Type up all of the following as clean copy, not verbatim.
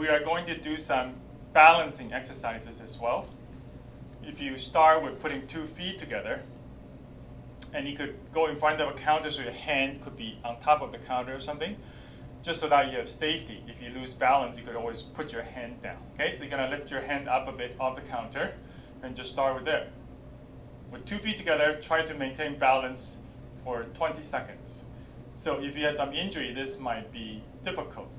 we are going to do some balancing exercises as well. If you start with putting 2 feet together, and you could go in front of a counter so your hand could be on top of the counter or something, just so that you have safety. If you lose balance, you could always put your hand down. Okay, so you're gonna lift your hand up a bit off the counter and just start with there. With 2 feet together, try to maintain balance for 20 seconds. So if you had some injury, this might be difficult.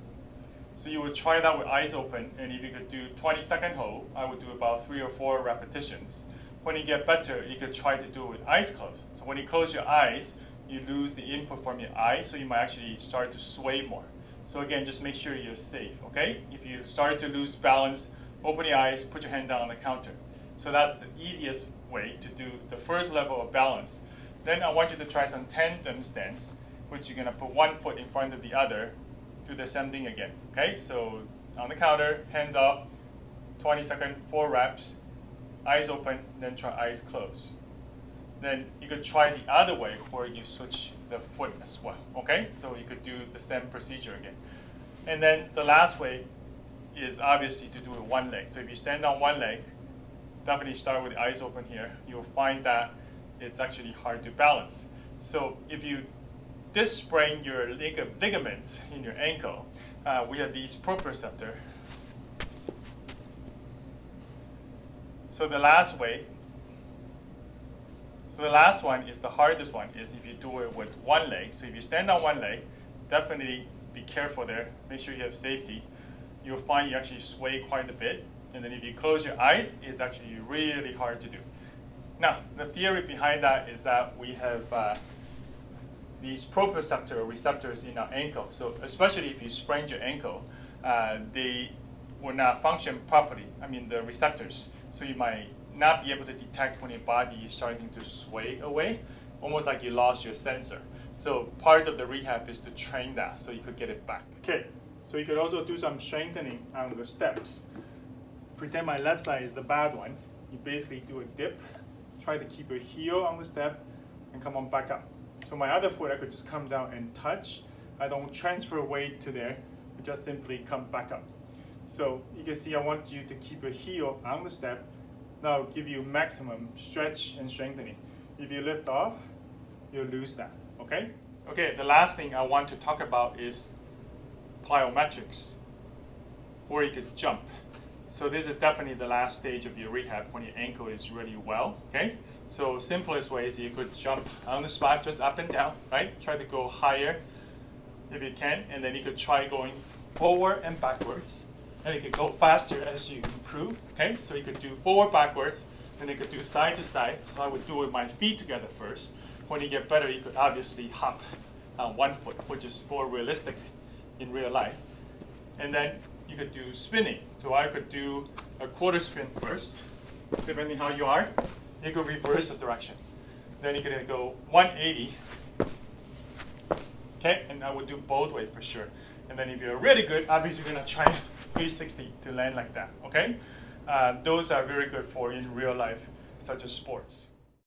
So you would try that with eyes open, and if you could do 20-second hold, I would do about 3 or 4 repetitions. When you get better, you could try to do it with eyes closed. So when you close your eyes, you lose the input from your eyes, so you might actually start to sway more. So again, just make sure you're safe, okay? If you start to lose balance, open your eyes, put your hand down on the counter. So that's the easiest way to do the first level of balance. Then I want you to try some tandem stance, which you're gonna put one foot in front of the other, do the same thing again, okay? So on the counter, hands up, 20-second, 4 reps, eyes open, then try eyes closed. Then you could try the other way where you switch the foot as well, okay? So you could do the same procedure again. And then the last way is obviously to do it with one leg. So if you stand on one leg, definitely start with the eyes open here. You'll find that it's actually hard to balance. So if you sprain your ligaments in your ankle, we have these proprioceptor. So the last one is the hardest one, is if you do it with one leg. So if you stand on one leg, definitely be careful there. Make sure you have safety. You'll find you actually sway quite a bit. And then if you close your eyes, it's actually really hard to do. Now, the theory behind that is that we have these proprioceptor receptors in our ankle. So especially if you sprained your ankle, they will not function properly. I mean, the receptors. So you might not be able to detect when your body is starting to sway away, almost like you lost your sensor. So part of the rehab is to train that so you could get it back. Okay, so you could also do some strengthening on the steps. Pretend my left side is the bad one. You basically do a dip, try to keep your heel on the step, and come on back up. So my other foot, I could just come down and touch. I don't transfer weight to there, I just simply come back up. So you can see I want you to keep your heel on the step. That'll give you maximum stretch and strengthening. If you lift off, you'll lose that, okay? Okay, the last thing I want to talk about is plyometrics, or you could jump. So this is definitely the last stage of your rehab when your ankle is really well, okay? So simplest way is you could jump on the spot, just up and down, right? Try to go higher if you can, and then you could try going forward and backwards. And you could go faster as you improve, okay? So you could do forward, backwards, and you could do side to side. So I would do it with my feet together first. When you get better, you could obviously hop on one foot, which is more realistic in real life. And then you could do spinning. So I could do a quarter spin first, depending how you are. You could reverse the direction. Then you could go 180, okay? And I would do both ways for sure. And then if you're really good, obviously you're gonna try 360 to land like that, okay? Those are very good for in real life, such as sports.